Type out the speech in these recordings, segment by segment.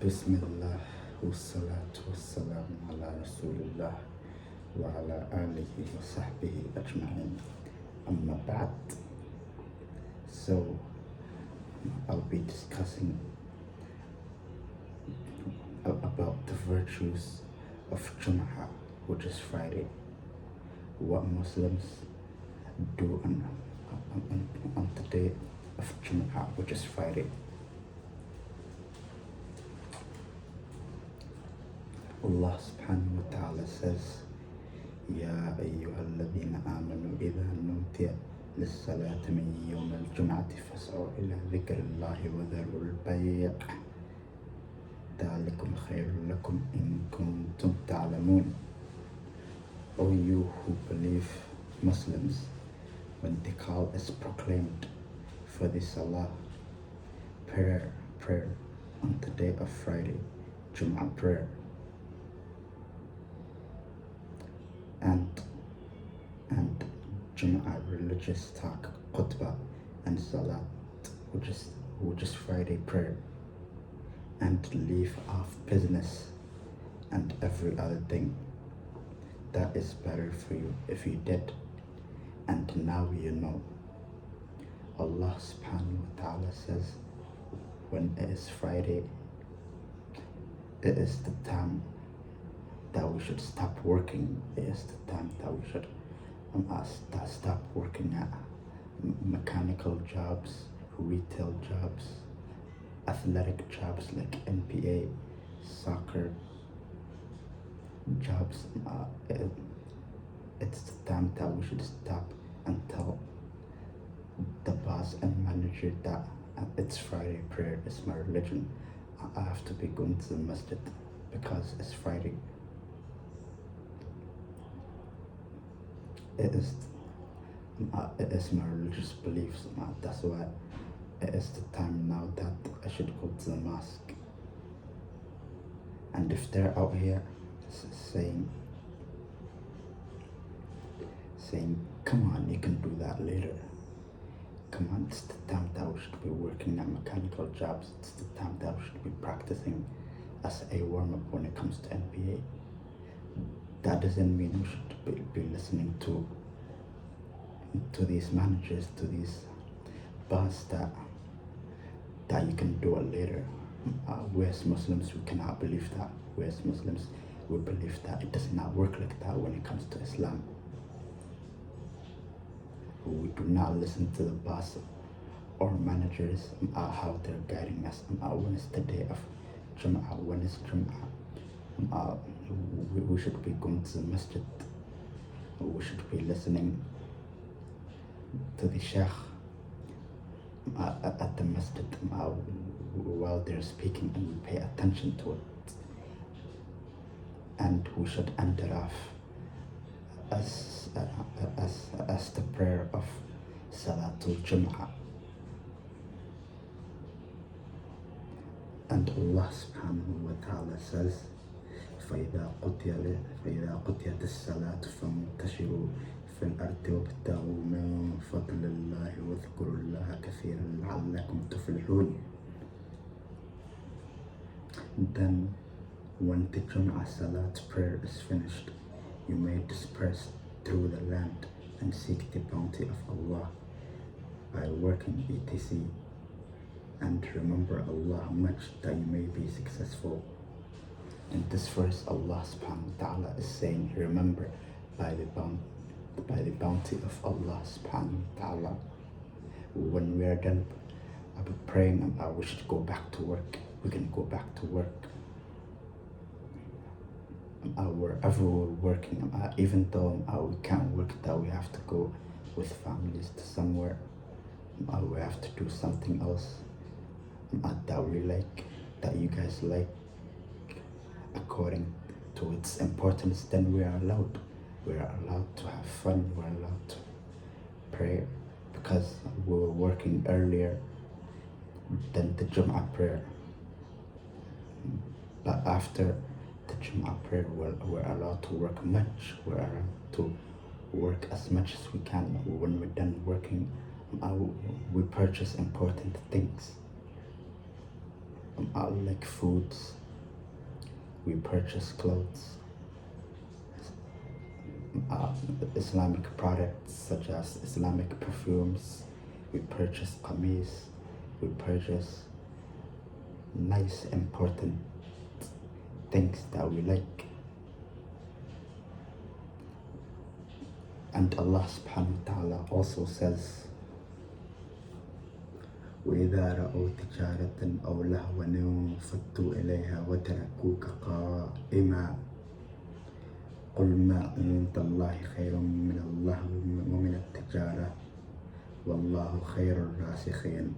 Bismillah wassalatu wassalamu ala rasulillah wa ala alihi wa sahbihi ajma'in. Amma ba'd. So I'll be discussing about the virtues of Jum'ah, which is Friday. What Muslims do on the day of Jum'ah, which is Friday. Allah subhanahu wa ta'ala says, يا أيها الذين آمنوا إذا نودي للصلاة من يوم الجمعة فاسعوا إلى ذكر الله وذروا البيع ذلكم خير لكم إن كنتم تعلمون. O you who believe, Muslims, when the call is proclaimed for the Salah, prayer on the day of Friday, Jum'ah prayer, and Jum'ah religious talk, khutbah, and Salat, which is Friday prayer, and leave off business and every other thing. That is better for you if you did. And now you know. Allah subhanahu wa ta'ala says, when it is Friday, it is the time that we should stop working. It is the time that we should stop working at mechanical jobs, retail jobs, athletic jobs like NBA, soccer jobs. It's the time that we should stop and tell the boss and manager that it's Friday, prayer is my religion. I have to be going to the masjid because it's Friday. It is my religious beliefs. That's why it is the time now that I should go to the mosque. And if they're out here saying, come on, you can do that later. Come on, it's the time that we should be working at mechanical jobs. It's the time that we should be practicing as a warm-up when it comes to NBA. That doesn't mean we should be listening to these managers, to these boss that you can do it later. We as Muslims, we cannot believe that. We as Muslims, we believe that it does not work like that when it comes to Islam. We do not listen to the boss or managers how they're guiding us. When is the day of Jum'ah? When is Jum'ah? We should be going to the masjid. We should be listening to the sheikh at the masjid while they're speaking, and we pay attention to it. And we should end it off as the prayer of Salatul-Jumah. And Allah subhanahu wa ta'ala says, فإذا قضيت الصلاة فانتشروا في الأرض وابتغوا من فضل الله واذكروا الله كثيرا لعلكم تفلحون. Then when the Jum'ah Salat prayer is finished, you may disperse through the land and seek the bounty of Allah by working etc. And remember Allah much that you may be successful. In this verse, Allah subhanahu wa ta'ala is saying, remember by the bounty of Allah subhanahu wa ta'ala. When we are done praying, we should go back to work. We can go back to work. Wherever we're working, even though we can't work, that we have to go with families to somewhere. We have to do something else that we like, that you guys like, according to its importance. Then we are allowed to have fun, we're allowed to pray, because we were working earlier than the Jum'ah prayer. But after the Jum'ah prayer, we're allowed to work much. We're allowed to work as much as we can. When we're done working, we purchase important things. like foods. We purchase clothes, Islamic products such as Islamic perfumes. We purchase qamis. We purchase nice, important things that we like. And Allah subhanahu wa ta'ala also says, وإذا رأوا تجارة أو لهوا انفضوا إليها وتركوك قائما قل ما عند الله خير من اللهو ومن التجارة والله خير الرازقين.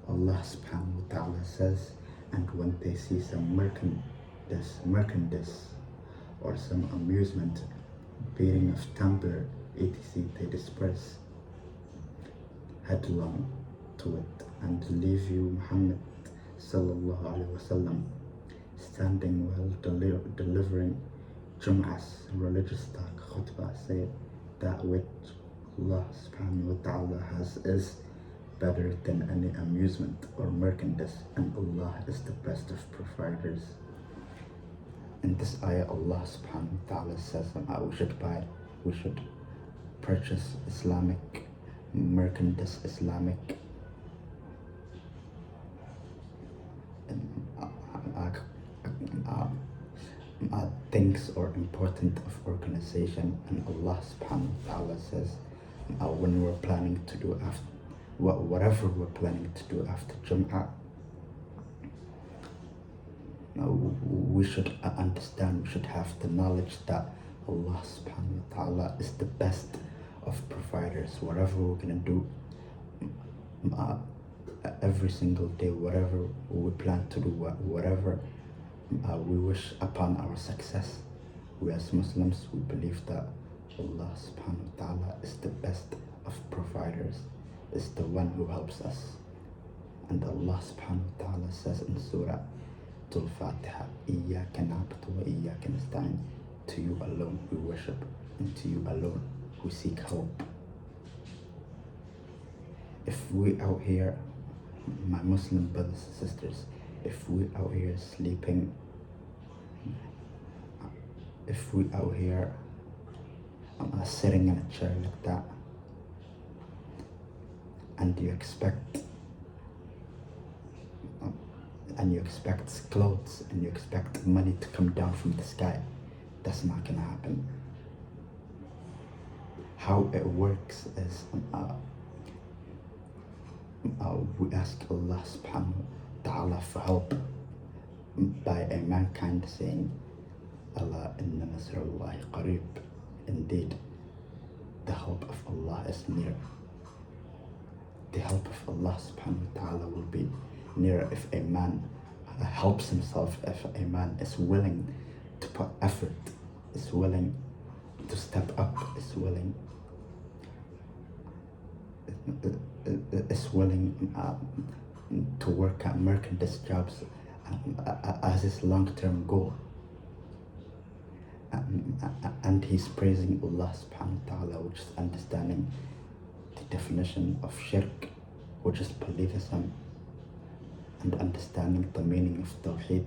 Allah subhanahu wa ta'ala says, and when they see some merchandise or some amusement, beating of tumbler, etc., they disperse headlong to it and leave you, Muhammad sallallahu alaihi wasallam, standing while delivering Jum'ah's religious talk, khutbah, say that which Allah subhanahu wa ta'ala has is better than any amusement or merchandise, and Allah is the best of providers. In this ayah, Allah subhanahu wa ta'ala says we should purchase Islamic merchandise, Islamic things or important of organization. And Allah subhanahu wa ta'ala says when we're planning to do whatever we're planning to do after Jum'ah, we should understand, we should have the knowledge that Allah subhanahu wa ta'ala is the best of providers. Whatever we're gonna do every single day, whatever we plan to do, whatever we wish upon our success, we as Muslims, we believe that Allah subhanahu wa ta'ala is the best of providers, is the one who helps us. And Allah subhanahu wa ta'ala says in Surah Al-Fatiha, إِيَّاكَ نَعْبُدُ وَإِيَّاكَ نَسْتَعِينُ, to you alone we worship, and to you alone we seek help. If we out here, my Muslim brothers and sisters, if we out here sleeping, if we out here sitting in a chair like that, and you expect clothes and you expect money to come down from the sky, that's not gonna happen. How it works is we ask Allah subhanahu wa ta'ala for help by a mankind saying, Allah inna nasrullahi qareeb, indeed the help of Allah is near. The help of Allah subhanahu wa ta'ala will be near if a man helps himself, if a man is willing to put effort, is willing to step up, is willing to work at merchandise jobs as his long-term goal. And he's praising Allah subhanahu wa ta'ala, which is understanding the definition of shirk, which is polytheism, and understanding the meaning of tawheed,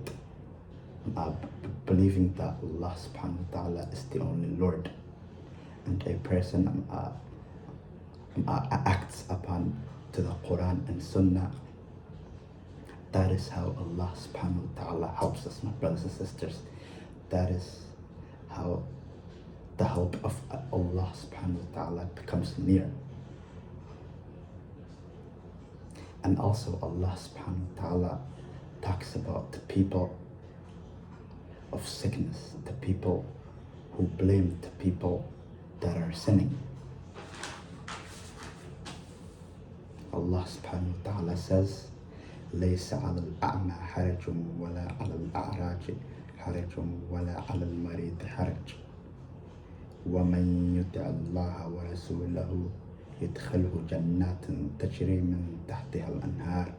believing that Allah subhanahu wa ta'ala is the only Lord, and a person acts upon to the Quran and Sunnah. That is how Allah subhanahu wa ta'ala helps us, my brothers and sisters. That is how the help of Allah subhanahu wa ta'ala becomes near. And also Allah subhanahu wa ta'ala talks about the people of sickness, the people who blame the people that are sinning. Allah subhanahu wa ta'ala says, ليس على الأعمى حرج ولا على الأعراج حرج ولا على المريض حرج ومن يطع الله ورسوله يدخله جنات تجري من تحتها الأنهار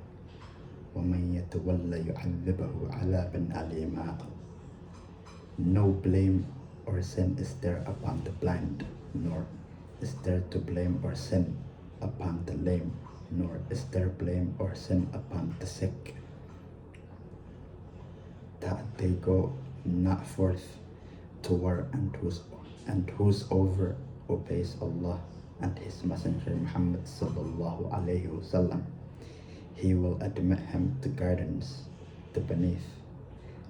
ومن يتولى يعذبه عذابا أليما. No blame or sin is there upon the blind, nor is there to blame or sin upon the lame nor is there blame or sin upon the sick, that they go not forth to war, and whosoever obeys Allah and His Messenger Muhammad sallallahu alaihi wasallam, He will admit him to gardens, the beneath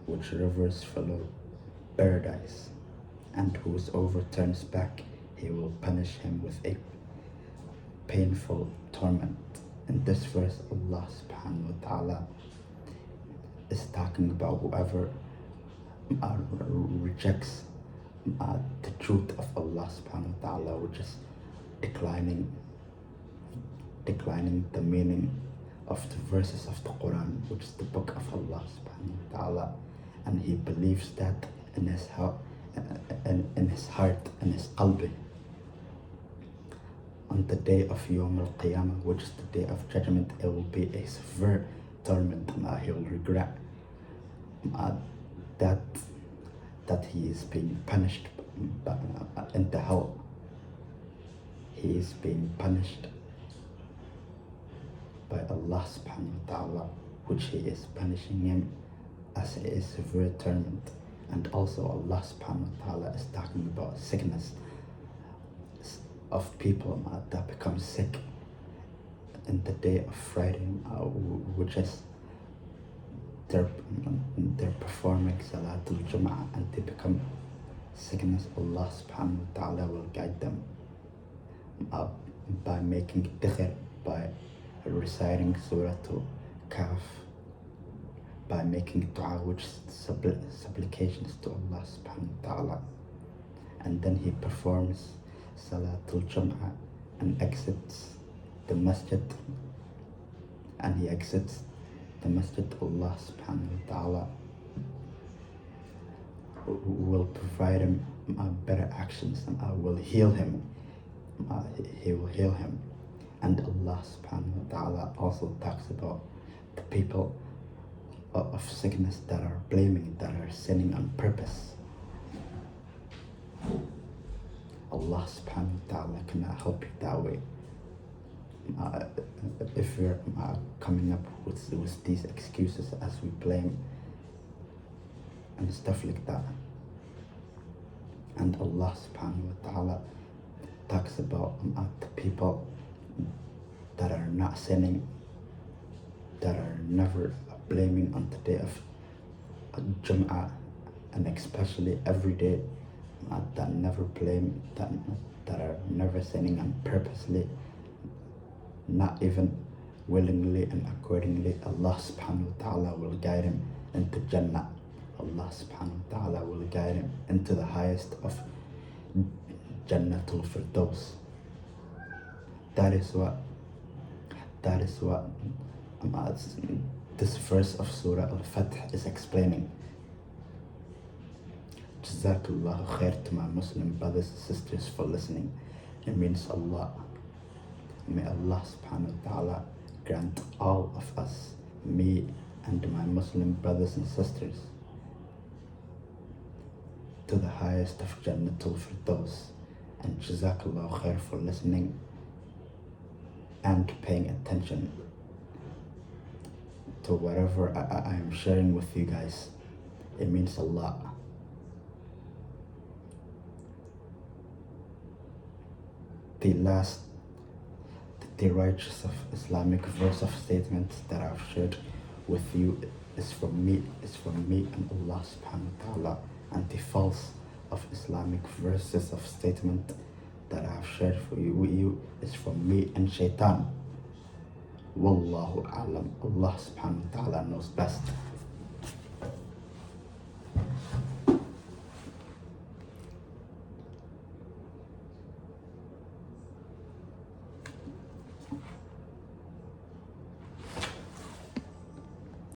which rivers follow paradise, and whosoever turns back, He will punish him with a painful torment. In this verse, Allah subhanahu wa ta'ala is talking about whoever rejects the truth of Allah subhanahu wa ta'ala, which is declining the meaning of the verses of the Quran, which is the book of Allah subhanahu wa ta'ala, and he believes that in his heart, in his qalbi. On the day of Yawm al-Qiyamah, which is the day of judgment, it will be a severe torment. He will regret that he is being punished in the hell. He is being punished by Allah subhanahu wa ta'ala, which He is punishing him as a severe torment. And also Allah subhanahu wa ta'ala is talking about sickness of people that become sick in the day of Friday, which is they're performing Salatul-Jumah and they become sickness. Allah subhanahu wa ta'ala will guide them by making khair, by reciting Salatul-Kahf, by making dua, which is supplications to Allah subhanahu wa ta'ala. And then he performs Salatul-Jum'ah and exits the masjid, and he exits the masjid. Allah subhanahu wa ta'ala will provide him better actions and will heal him. He will heal him. And Allah subhanahu wa ta'ala also talks about the people of sickness that are blaming, that are sinning on purpose. Allah subhanahu wa ta'ala cannot help you that way. If you're coming up with these excuses as we blame and stuff like that. And Allah subhanahu wa ta'ala talks about the people that are not sinning, that are never blaming on the day of Jum'ah, and especially every day, that never blame, that are never sinning and purposely, not even willingly and accordingly. Allah subhanahu wa ta'ala will guide him into Jannah. Allah subhanahu wa ta'ala will guide him into the highest of Jannatul Firdaus. That is what this verse of Surah Al-Fath is explaining. Jazzakallah khair to my Muslim brothers and sisters for listening. It means Allah. May Allah subhanahu wa ta'ala grant all of us, me and my Muslim brothers and sisters, to the highest of Jannatul Firdaus. And Jazzakallah khair for listening and paying attention to whatever I am sharing with you guys. It means a lot. The righteous of Islamic verse of statements that I've shared with you is from me and Allah subhanahu wa ta'ala, and the false of Islamic verses of statement that I've shared for you is from me and Shaitan. Wallahu a'lam. Allah subhanahu wa ta'ala knows best.